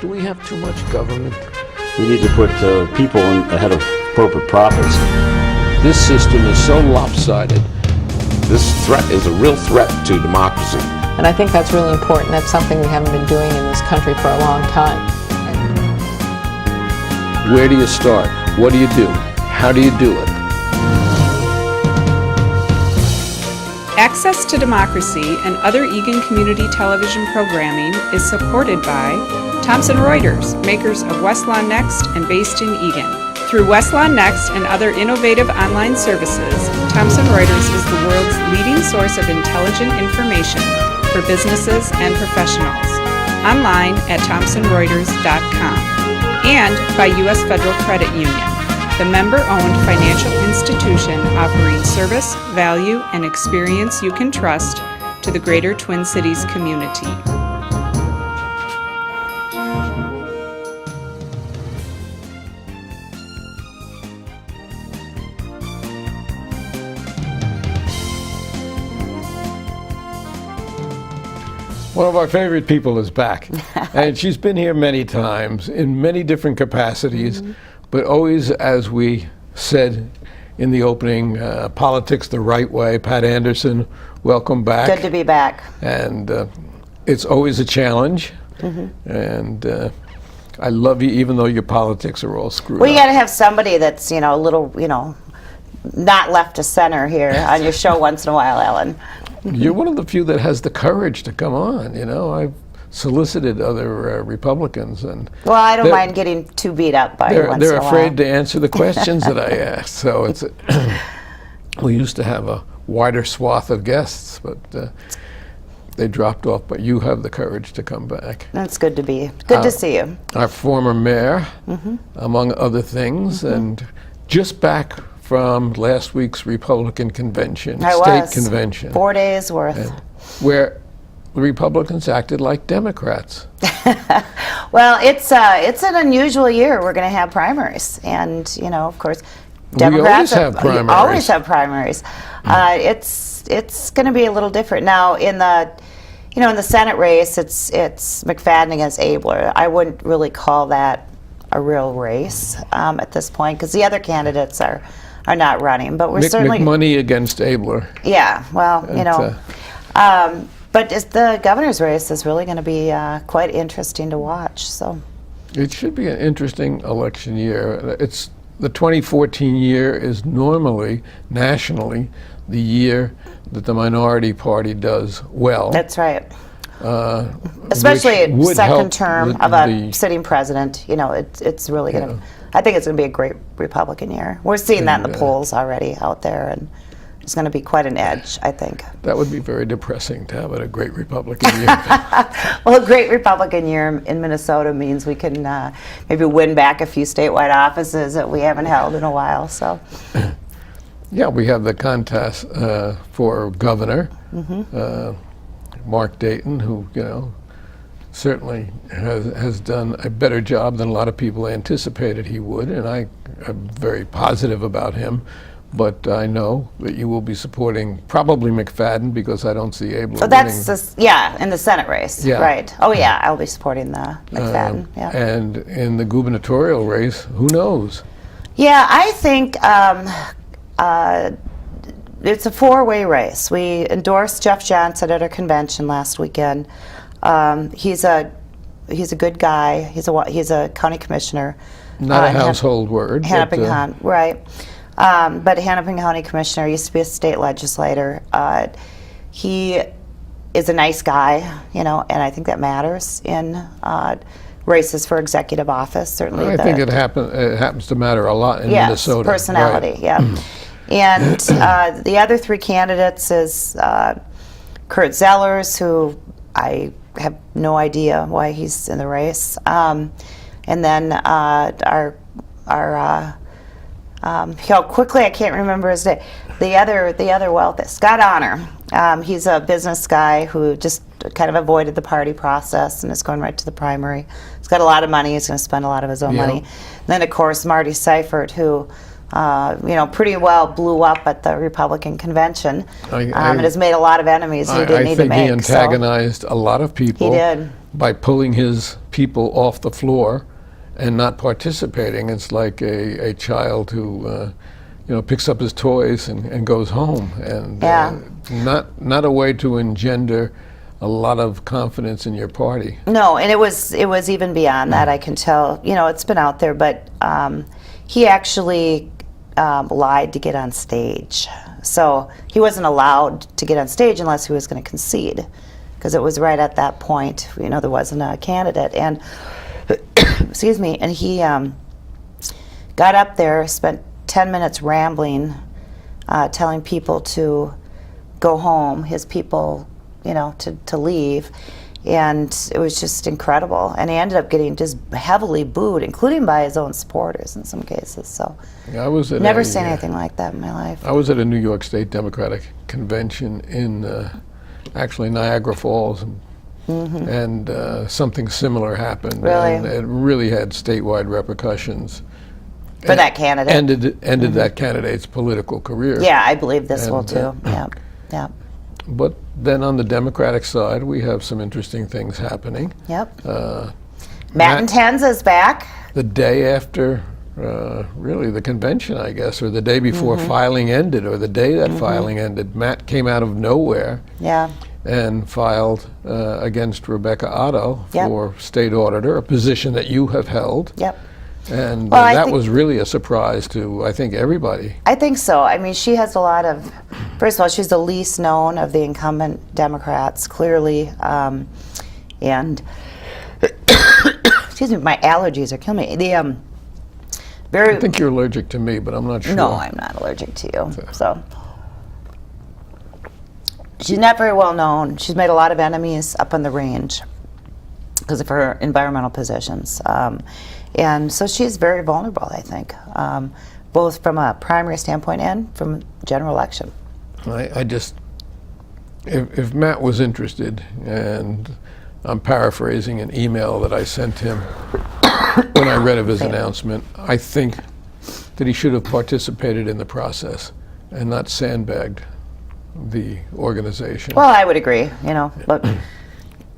Do we have too much government? We need to put people ahead of corporate profits. This system is so lopsided. This threat is a real threat to democracy. And I think that's really important. That's something we haven't been doing in this country for a long time. Where do you start? What do you do? How do you do it? Access to Democracy and other Eagan community television programming is supported by Thomson Reuters, makers of Westlaw Next and based in Eagan. Through Westlaw Next and other innovative online services, Thomson Reuters is the world's leading source of intelligent information for businesses and professionals. Online at thomsonreuters.com. And by U.S. Federal Credit Union, the member-owned financial institution offering service, value, and experience you can trust to the greater Twin Cities community. One of our favorite people is back, and she's been here many times in many different capacities, but always, as we said in the opening, politics the right way. Pat Anderson, welcome back. Good to be back. And it's always a challenge, and I love you even though your politics are all screwed Well, you up. got to have somebody that's, a little, not left to center here on your show once in a while, Ellen. You're one of the few that has the courage to come on. I've solicited other Republicans, and Well, I don't mind getting too beat up by you once in they're a while. afraid to answer the questions that I ask. So it's we used to have a wider swath of guests, but they dropped off. But you have the courage to come back. That's good to be. Good to see you. Our former mayor, among other things, and just back from last week's Republican convention, state convention. 4 days worth. Where the Republicans acted like Democrats. Well, it's an unusual year. We're going to have primaries, and of course, Democrats always have primaries. Always have primaries. It's going to be a little different now. In the Senate race, it's McFadden against Abler. I wouldn't really call that a real race at this point because the other candidates are not running. But we're certainly McMoney against Abler. Yeah. Well, but the governor's race is really going to be quite interesting to watch. So it should be an interesting election year. It's the 2014 year is normally nationally the year that the minority party does well. That's right. Especially second term of a sitting president. It's really going to. I think it's going to be a great Republican year. We're seeing that in the polls already out there, and it's going to be quite an edge, I think. That would be very depressing to have a great Republican year. Well, a great Republican year in Minnesota means we can maybe win back a few statewide offices that we haven't held in a while. So. Yeah, we have the contest for governor, Mark Dayton, who certainly has done a better job than a lot of people anticipated he would, and I am very positive about him. But I know that you will be supporting probably McFadden because I don't see Abler winning. In the Senate race, right. Oh yeah, I'll be supporting the McFadden. And in the gubernatorial race, who knows? Yeah, I think it's a four-way race. We endorsed Jeff Johnson at our convention last weekend. He's a good guy. He's a county commissioner. Not a household word. Hennepin County, right. But Hennepin County Commissioner, used to be a state legislator. He is a nice guy, and I think that matters in races for executive office. Certainly, I think it happens to matter a lot in Minnesota. Yes, personality, right. And the other three candidates is Kurt Zellers, who I have no idea why he's in the race, and then how quickly I can't remember his name. The other wealthy, Scott Honor. He's a business guy who just kind of avoided the party process and is going right to the primary. He's got a lot of money. He's going to spend a lot of his own money. And then of course Marty Seifert, who pretty well blew up at the Republican convention and has made a lot of enemies he didn't need to make. I think he antagonized a lot of people. He did. By pulling his people off the floor and not participating. It's like a child who picks up his toys and goes home, and not a way to engender a lot of confidence in your party. No, and it was even beyond that. I can tell. It's been out there, but he actually lied to get on stage. So he wasn't allowed to get on stage unless he was going to concede, because it was right at that point. There wasn't a candidate, and excuse me, and he got up there, spent 10 minutes rambling, telling people to go home, his people, to leave. And it was just incredible. And he ended up getting just heavily booed, including by his own supporters in some cases. So I was at never seen anything like that in my life. I was at a New York State Democratic convention in actually Niagara Falls, and something similar happened. Really? And it really had statewide repercussions. For that candidate? Ended that candidate's political career. Yeah, I believe this will too. Yeah. But then on the Democratic side, we have some interesting things happening. Yep. Matt Intenza's back. The day after, really, the convention, I guess, or the day before filing ended, or the day that filing ended, Matt came out of nowhere and filed against Rebecca Otto for state auditor, a position that you have held. Yep. And that was really a surprise to, I think, everybody. I think so. I mean, she has a lot of, first of all, she's the least known of the incumbent Democrats, clearly. And, excuse me, my allergies are killing me. I think you're allergic to me, but I'm not sure. No, I'm not allergic to you. So she's not very well known. She's made a lot of enemies up on the range because of her environmental positions. And so she's very vulnerable, I think, both from a primary standpoint and from general election. I just, if Matt was interested, and I'm paraphrasing an email that I sent him when I read of his announcement, I think that he should have participated in the process and not sandbagged the organization. Well, I would agree, but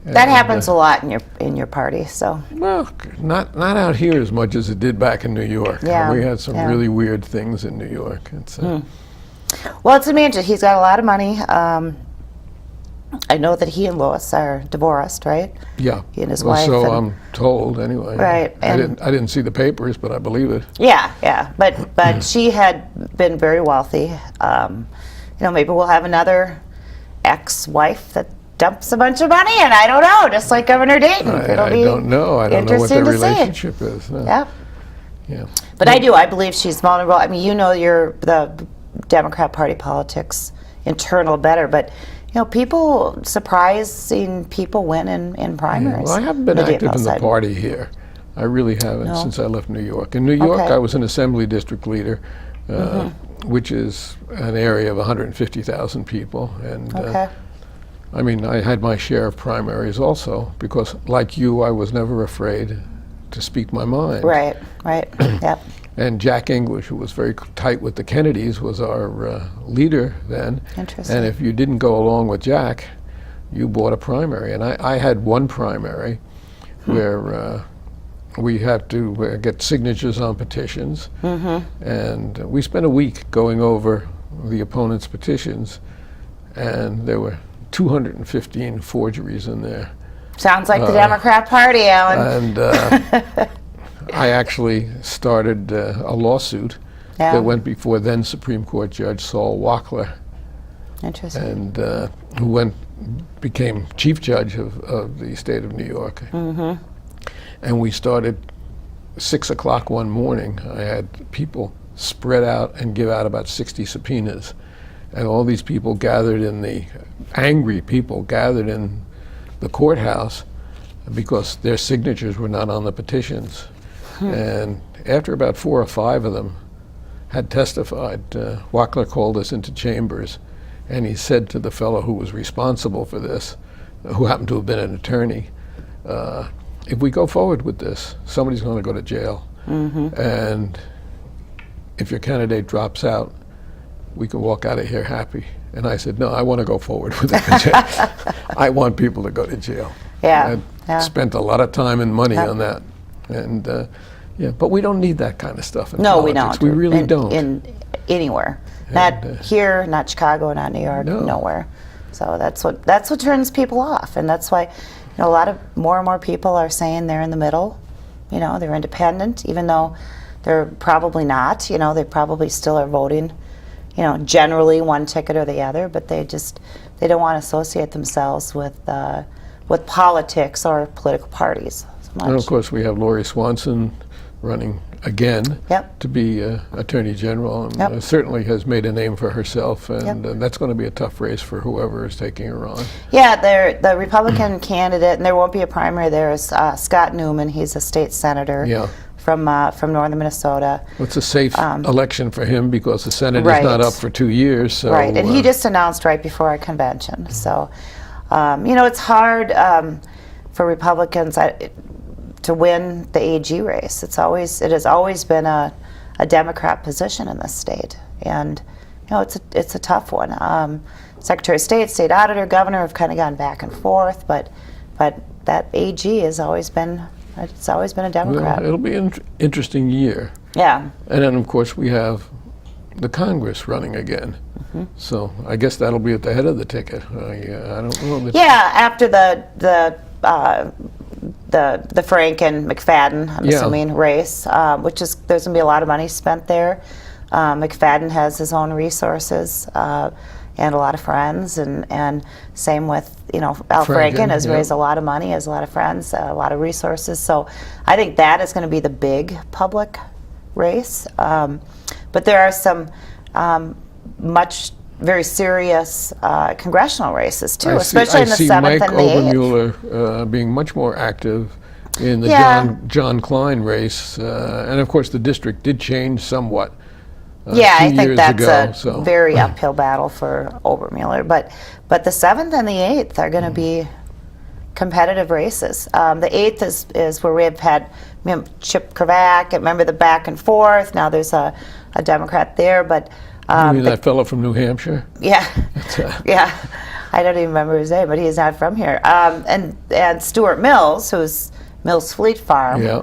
that happens a lot in your party, so. Well, not out here as much as it did back in New York. Yeah, we had some really weird things in New York. It's, Well, it's amazing. He's got a lot of money. I know that he and Lois are divorced, right? Yeah. He and his wife. So I'm told, anyway. Right. I didn't see the papers, but I believe it. Yeah. But she had been very wealthy. Maybe we'll have another ex-wife that dumps a bunch of money, and I don't know, just like Governor Dayton. I don't know. I don't know what their relationship is. No. Yeah. But I do. I believe she's vulnerable. I mean, the Democrat Party politics internal better, but surprising people win in primaries. Well, I haven't been active in the party here. I really haven't since I left New York. In New York, I was an assembly district leader, which is an area of 150,000 people, and I mean, I had my share of primaries also, because like you, I was never afraid to speak my mind. Right. Yep. And Jack English, who was very tight with the Kennedys, was our leader then. Interesting. And if you didn't go along with Jack, you bought a primary. And I had one primary where we had to get signatures on petitions. And we spent a week going over the opponent's petitions, and there were 215 forgeries in there. Sounds like the Democrat Party, Alan. And I actually started a lawsuit that went before then Supreme Court Judge Saul Wackler. Interesting. And who became Chief Judge of the state of New York. And we started 6 o'clock one morning. I had people spread out and give out about 60 subpoenas. And all these people angry people gathered in the courthouse because their signatures were not on the petitions. And after about 4 or 5 of them had testified, Wackler called us into chambers, and he said to the fellow who was responsible for this, who happened to have been an attorney, if we go forward with this, somebody's going to go to jail. And if your candidate drops out, we can walk out of here happy. And I said, no, I want to go forward with it. I want people to go to jail. Yeah, yeah. Spent a lot of time and money Yep. on that, and yeah, but we don't need that kind of stuff in No, we politics. don't. We really don't. In anywhere, not here, not Chicago, not New York, No. nowhere. So that's what turns people off, and that's why, a lot of more and more people are saying they're in the middle. They're independent, even though they're probably not. They probably still are voting, generally one ticket or the other, but they don't want to associate themselves with politics or political parties so much. And of course, we have Lori Swanson running again Yep. to be Attorney General, and Yep. certainly has made a name for herself, and Yep. that's going to be a tough race for whoever is taking her on. Yeah, the Republican candidate, and there won't be a primary there, is Scott Newman. He's a state senator Yeah. from northern Minnesota. It's a safe election for him because the Senate Right. is not up for 2 years. So, Right, and he just announced right before our convention. So, it's hard for Republicans to win the AG race. It has always been a Democrat position in this state, and it's a tough one. Secretary of State, State Auditor, Governor have kind of gone back and forth, but that AG has always been a Democrat. Well, it'll be an interesting year. Yeah. And then, of course, we have the Congress running again. Mm-hmm. So I guess that'll be at the head of the ticket. I don't know. Yeah, after the Frank and McFadden, I'm Yeah. assuming, race, there's going to be a lot of money spent there. McFadden has his own resources and a lot of friends, and same with Al Franken has yeah. raised a lot of money, has a lot of friends, a lot of resources. So I think that is going to be the big public race. But there are some very serious congressional races too, especially in the 7th Mike and the 8th. Obermuller being much more active in the Yeah. John Klein race, and of course the district did change somewhat. Yeah, 2 I think years that's ago, a so. very uphill battle for Obermuller. But the 7th and the 8th are going to be competitive races. The 8th is where we have had Chip Kravac. Remember the back and forth. Now there's a Democrat there, but You mean that fellow from New Hampshire? yeah, yeah. I don't even remember his name, but he's not from here. And Stuart Mills, who's Mills Fleet Farm. Yeah.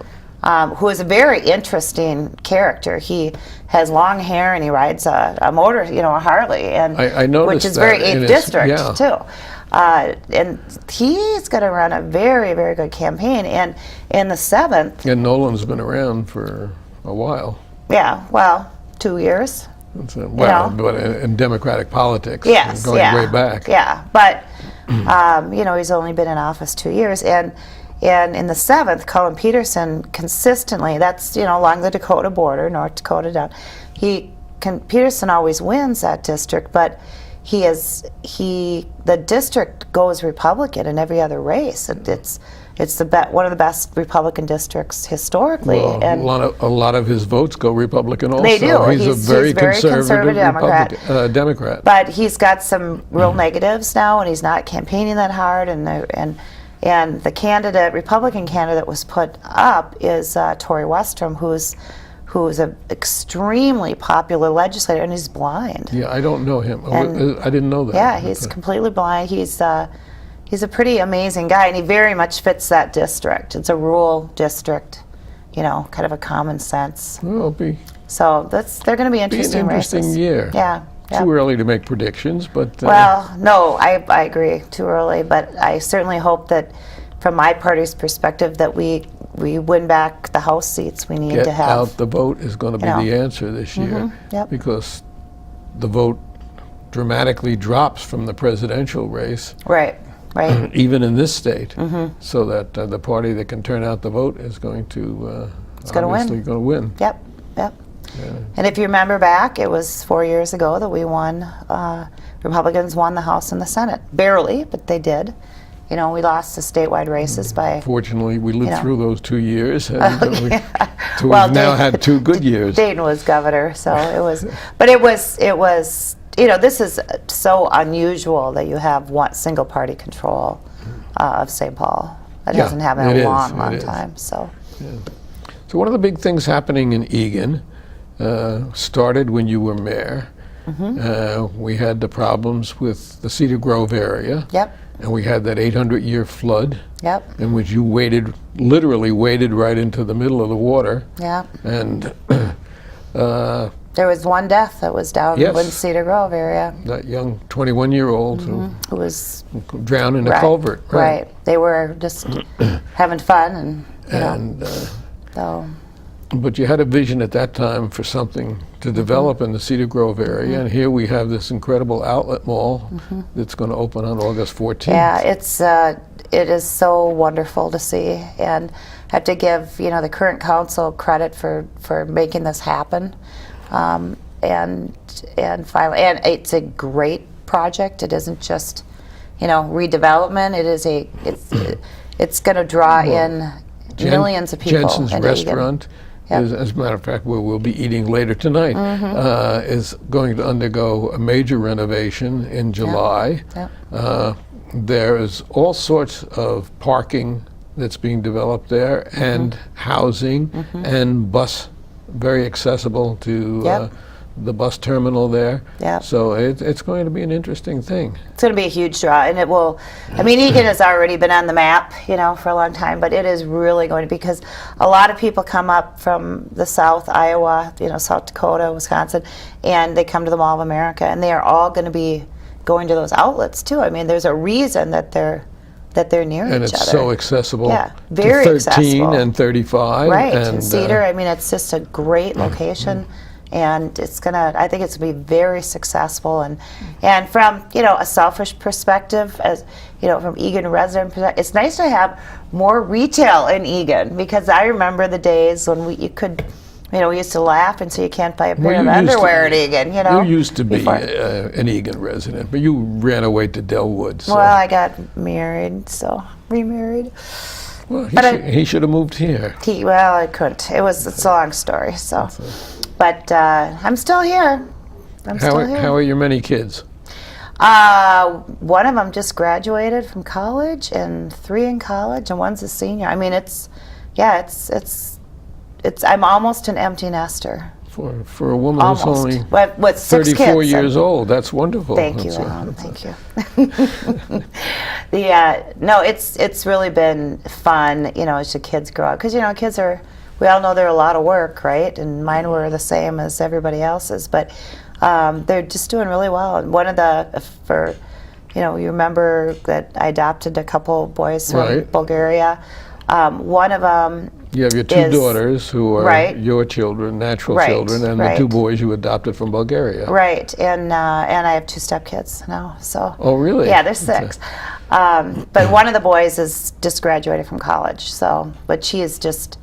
Who is a very interesting character. He has long hair and he rides a motor, a Harley, and I noticed which is very that, and 8th it's- district yeah. too. And he's going to run a very, very good campaign. And in the 7th, And Nolan's been around for a while. yeah, well, 2 years. Well, but in Democratic politics, Yes, going yeah, way back. Yeah, but he's only been in office 2 years, and in the 7th, Cullen Peterson consistently, that's along the Dakota border, North Dakota down. Peterson always wins that district, but the district goes Republican in every other race. It's one of the best Republican districts historically. Well, And a lot of his votes go Republican also. They do. He's a very conservative Democrat. But he's got some real negatives now, and he's not campaigning that hard. And the Republican candidate was put up is Tori Westrom, who's an extremely popular legislator, and he's blind. Yeah, I don't know him. And- I didn't know that. Yeah, he's completely blind. He's a pretty amazing guy, and he very much fits that district. It's a rural district, kind of a common sense. Well, it'll be So they're going to be an interesting interesting races. year. Yeah. yeah. Too early to make predictions, but Well, no, I agree. Too early, but I certainly hope that, from my party's perspective, that we win back the House seats we need get to have. out the vote is going to be the answer this year, yep. because the vote dramatically drops from the presidential race, Right. even in this state, so that the party that can turn out the vote is going to gonna win. obviously going to win. Yep. And if you remember back, it was 4 years ago that we won. Republicans won the House and the Senate, barely, but they did. We lost the statewide races by. Fortunately, we lived through those 2 years, and we've Well, now Dayton- had 2 good years. Dayton was governor, so it was. But it was. This is so unusual that you have one single party control of St. Paul. That Yeah, hasn't happened in it a is, long, long it is. time. So. So one of the big things happening in Eagan started when you were mayor. We had the problems with the Cedar Grove area. Yep. and we had that 800-year flood, Yep. in which you literally waded right into the middle of the water. Yep. And There was one death that was down Yes. in Cedar Grove area that young 21-year-old who was who drowned in a culvert. Right. They were just having fun, and you know, And so but you had a vision at that time for something to develop in the Cedar Grove area, and here we have this incredible outlet mall that's going to open on August 14th. yeah, it is so wonderful to see, and I have to give the current council credit for making this happen, and finally, and it's a great project. It isn't just redevelopment. It is it's going to draw in millions of people. Jensen's into Eagan. restaurant, Yep. as a matter of fact, where we'll be eating later tonight, is going to undergo a major renovation in July. Yep. There is all sorts of parking that's being developed there, and housing, and bus, very accessible to Yep. the bus terminal there. Yep. So it's going to be an interesting thing. It's going to be a huge draw, and it will. I mean, Eagan has already been on the map, for a long time, but it is really going to, because a lot of people come up from the South, Iowa, South Dakota, Wisconsin, and they come to the Mall of America, and they are all going to be going to those outlets too. I mean, there's a reason that they're near And each it's other. so accessible Yeah, very to 13 accessible. and 35. Right, and in Cedar, I mean, it's just a great location, and I think it's going to be very successful, and from, a selfish perspective, as, from Eagan resident perspective, it's nice to have more retail in Eagan, because I remember the days when you could, we used to laugh and say you can't buy a pair Well, of you used to- underwear at Eagan, You used to be before. an Eagan resident, but you ran away to Delwood. So. Well, I got married, so remarried. Well, but he should have moved here. I couldn't. It's a long story, so. But I'm still here. How are your many kids? One of them just graduated from college, and 3 in college, and one's a senior. I mean, it's I'm almost an empty nester. For a woman who's only With 6 kids. 34 years old, that's wonderful. Thank you, That's Alan. Thank you. No, it's really been fun, as the kids grow up, because kids we all know they're a lot of work, right? And mine were the same as everybody else's, but they're just doing really well. And one of you remember that I adopted a couple boys from Right. Bulgaria. One of them. You have your 2 daughters who are Right. your children, natural Right, children, and right. the 2 boys you adopted from Bulgaria. Right, and I have 2 stepkids now. So. Oh, really? Yeah, there's 6. But one of the boys is just graduated from college. So, but she is just.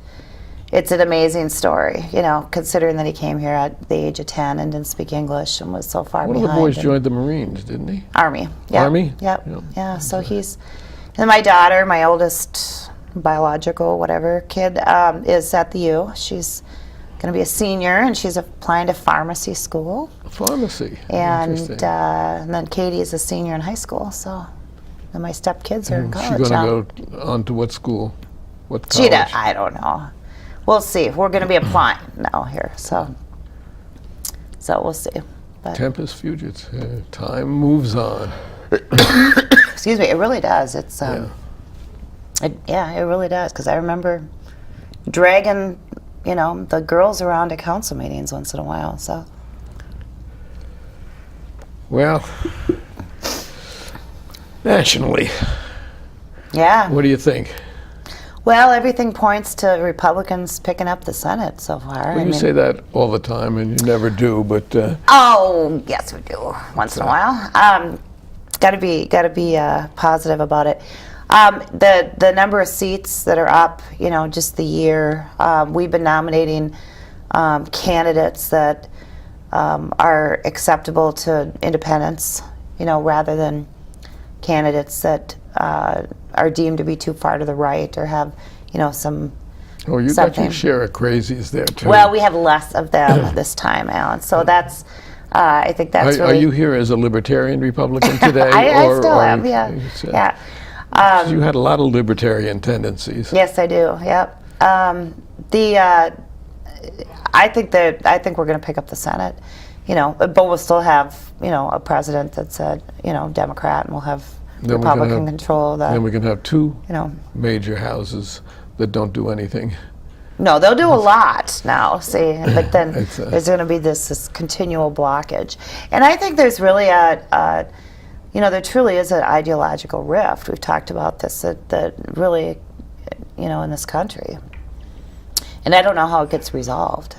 It's an amazing story, considering that he came here at the age of 10 and didn't speak English and was so far One behind. of the boys and- joined the Marines, didn't he? Army. Yep. Army? Yep. Yep. Yeah. So he's, and my daughter, my oldest biological whatever kid, is at the U. She's going to be a senior, and she's applying to pharmacy school. Pharmacy. And Interesting. then Katie is a senior in high school. So, and my stepkids are in She's college now. going to go on to what school? What college? I don't know. We'll see. We're going to be applying now here, so we'll see. But Tempest Fugits. Time moves on. excuse me, it really does. It's Yeah. it really does, because I remember dragging the girls around to council meetings once in a while. So Well, nationally, yeah. what do you think? Well, everything points to Republicans picking up the Senate so far. Well, you say that all the time, and you never do, but Oh, yes, we do once in a while. Got to be positive about it. The number of seats that are up, just the year. We've been nominating candidates that are acceptable to independents, rather than candidates that are deemed to be too far to the right or have, some. oh, you got something. your share of crazies there too. Well, we have less of them this time, Alan. So that's, I think that's Are really. you here as a libertarian Republican today? I still am, yeah. Yeah. You had a lot of libertarian tendencies. Yes, I do. Yep. I think we're going to pick up the Senate, but we'll still have, a president that's a, Democrat, and we'll have Then we're gonna Republican have- control the, Then we can have two you know. major houses that don't do anything. No, they'll do a lot now, see, but then It's, there's going to be this continual blockage. And I think there's really there truly is an ideological rift. We've talked about this, that really, in this country. And I don't know how it gets resolved.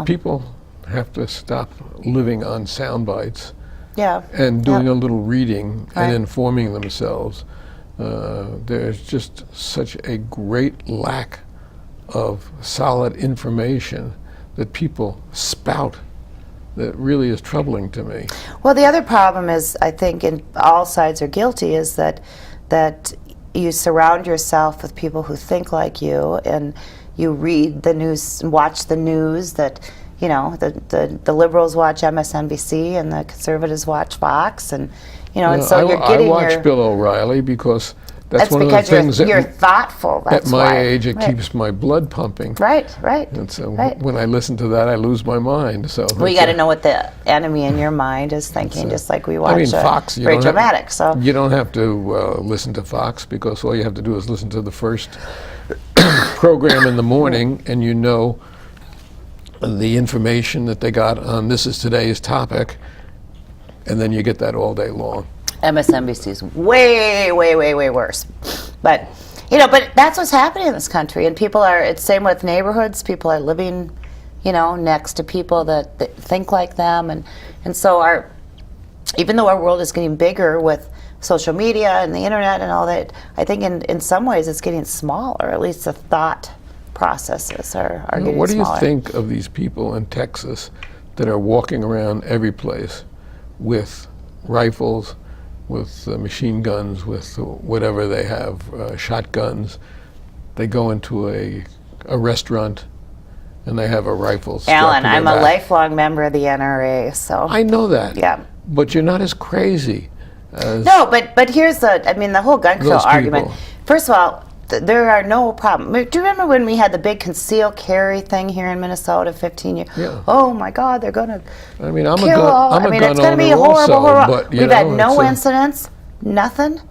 People have to stop living on sound bites Yeah. and doing Yeah. a little reading Right. and informing themselves. There's just such a great lack of solid information that people spout that really is troubling to me. Well, the other problem is, I think, and all sides are guilty, is that you surround yourself with people who think like you, and you read the news and watch the news. That the liberals watch MSNBC and the conservatives watch Fox, and and so you're getting I watch your. Bill O'Reilly because that's one of the because things you're that thoughtful. That's at my why. age it Right. keeps my blood pumping. Right, right. And so Right. when I listen to that, I lose my mind. So Well, you it's got to know what the enemy in your mind is thinking, just like we watch. Fox. Very dramatic. So You don't have to listen to Fox because all you have to do is listen to the first program in the morning, and you know the information that they got on this is today's topic, and then you get that all day long. MSNBC is way, way, way, way worse. But but that's what's happening in this country, and people are. It's same with neighborhoods. People are living, next to people that think like them, and so even though our world is getting bigger with social media and the internet and all that, I think in some ways it's getting smaller. At least the thought processes are getting What do you smaller. think of these people in Texas that are walking around every place with rifles, with machine guns, with whatever they have, shotguns? They go into a restaurant and they have a rifle strapped Alan, to their I'm a back. lifelong member of the NRA, so I know that. yeah. But you're not as crazy as No, but here's the whole gun control Those argument. people. First of all, there are no problem. Do you remember when we had the big conceal carry thing here in Minnesota 15 years? Yeah. Oh my God, they're going to I mean, I'm a kill all. gun it's going to be owner horrible, also, horrible. but We've had no it's incidents, nothing.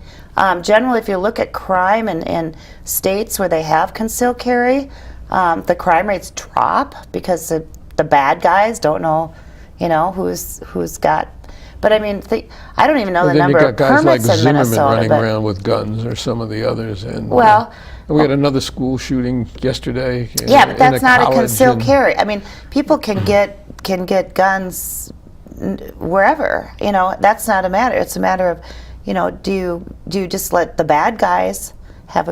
Generally, if you look at crime in states where they have concealed carry, the crime rates drop because the bad guys don't know, who's got. But I mean, I don't even know the then you number got of guys like permits in Zimmerman Minnesota. running but around with guns, or some of the others. And Well, we had another school shooting yesterday. yeah, but that's not a college concealed and- carry. I mean, people can get guns wherever. That's not a matter. It's a matter of, do you just let the bad guys have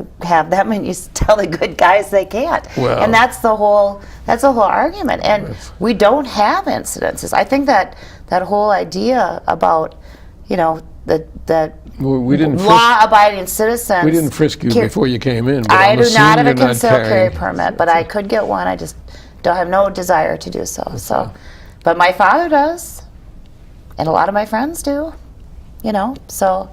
them, and you tell the good guys they can't? Well- and that's the whole argument. And we don't have incidences. I think that whole idea about, that Well, we didn't frisk, law-abiding citizens. we didn't frisk you can- before you came in. But I I'm do not have assuming a you're concealed carry carrying- permit, but I could get one. I just don't have no desire to do so. But my father does, and a lot of my friends do. So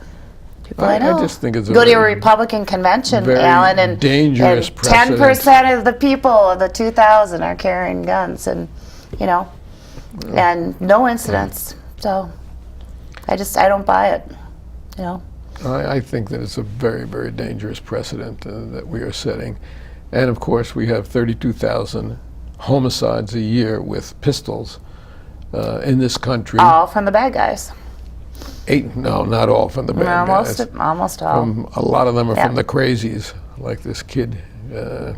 people I know. I just think it's a go to a very- Republican convention, very Alan, and dangerous 10% of the people of the 2,000 are carrying guns, and and no incidents. So I don't buy it. I think that it's a very, very dangerous precedent that we are setting. And of course, we have 32,000 homicides a year with pistols in this country. All from the bad guys. No, not all from the bad guys. Almost all. A lot of them are Yeah. from the crazies, like this kid who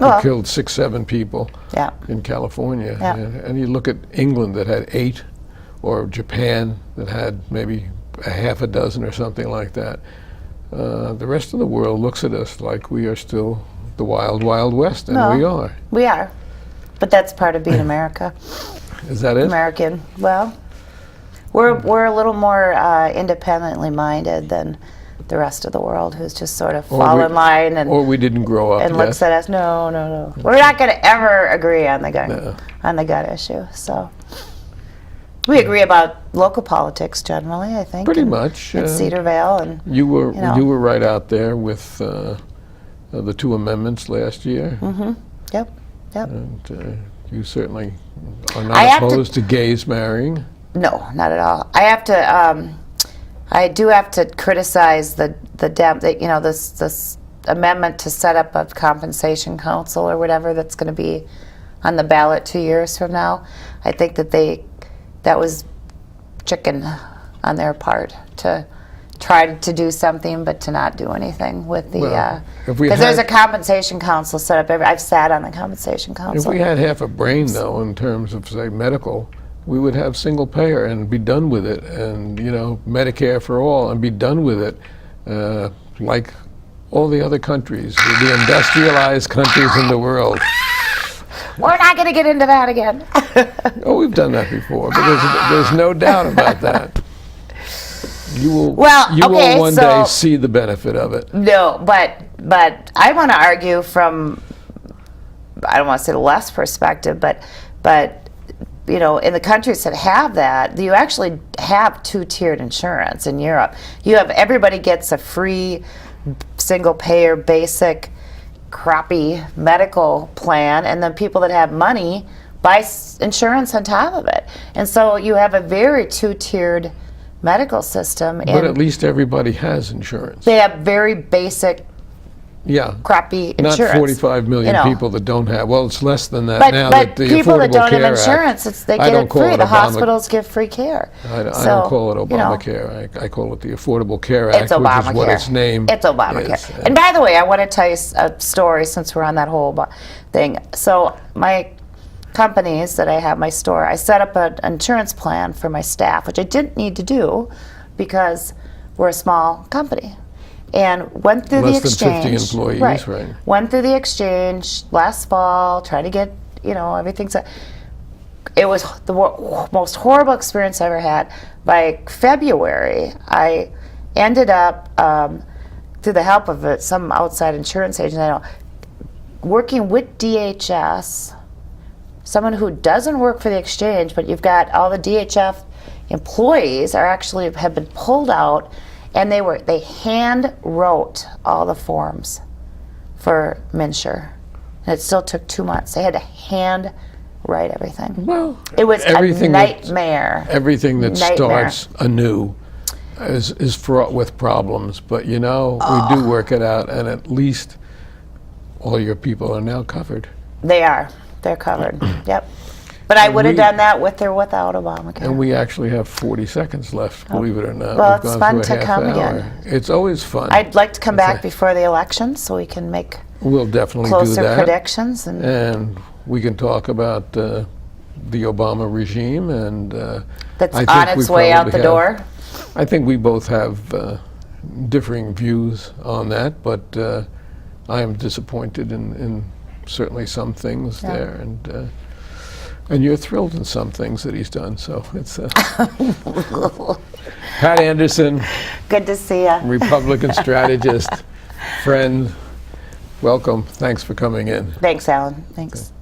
Well, killed 6, 7 people yeah. in California. Yeah. And you look at England that had 8, or Japan that had maybe a half a dozen or something like that. The rest of the world looks at us like we are still the wild, wild west, and No. we are. We are. But that's part of being America. Is that it? American. Well, we're a little more independently minded than the rest of the world, who's just sort of fall in line and Or we didn't grow up and yet. looks at us. No. We're not going to ever agree on the gun issue. So we agree about local politics generally, I think. Pretty and much. in Cedarville, and You were you know. right out there with the 2 amendments last year. Yep. And you certainly are I not have to- opposed to gays marrying. No, not at all. I have to. I do have to criticize this amendment to set up a compensation council or whatever that's going to be on the ballot 2 years from now. I think that was chicken on their part to try to do something but to not do anything with the Well, if we because there's a had- compensation council set up. I've sat on the compensation If council. we had half a brain, though, in terms of, say, medical, we would have single payer and be done with it, and, Medicare for all and be done with it, like all the other countries, the industrialized countries in the world. We're not going to get into that again. Oh, we've done that before, but there's no doubt about that. You will, Well, you okay, will one so- day see the benefit of it. No, but I want to argue from, I don't want to say the left perspective, but in the countries that have that, you actually have two-tiered insurance in Europe. Everybody gets a free single-payer basic crappy medical plan, and then people that have money buy insurance on top of it. And so you have a very two-tiered medical system, But and at least everybody has insurance. they have very basic Yeah. crappy Not insurance. 45 million people that don't have. Well, it's less than that now But that the people that Affordable don't Care have Act- insurance, they I get don't it call free. it The Obama- hospitals give free care. I don't So, call it Obamacare. I call it the Affordable Care Act, It's which Obamacare. is what its name It's Obamacare. is. And by the way, I want to tell you a story since we're on that whole thing. So my companies that I have, my store, I set up an insurance plan for my staff, which I didn't need to do because we're a small company. And went through Less the than 50 exchange. employees, right. Went through the exchange last fall, trying to get, everything set. It was the most horrible experience I ever had. By February, I ended up, through the help of some outside insurance agent I know, working with DHS, someone who doesn't work for the exchange, but you've got all the DHF employees have been pulled out, and they hand wrote all the forms for Minsure. And it still took 2 months. They had to hand write everything. Well, It was a everything that- nightmare. Everything that Nightmare. starts anew is fraught with problems, but we do work it out, and at least all your people are now covered. They are. They're covered. Yep. But I would have we- done that with or without Obamacare. And we actually have 40 seconds left, believe it or not. Well, We've it's gone fun through a to half come hour. again. It's always fun. I'd like to come back Okay. before the election so we can make We'll definitely closer do that. predictions. And We can talk about the Obama regime, and that's I on think its we way out the probably door. I think we both have differing views on that, but I am disappointed in certainly some things there, and you're thrilled in some things that he's done. So it's Pat Anderson, Good to see you. Republican strategist, friend. Welcome. Thanks for coming in. Thanks, Alan. Thanks.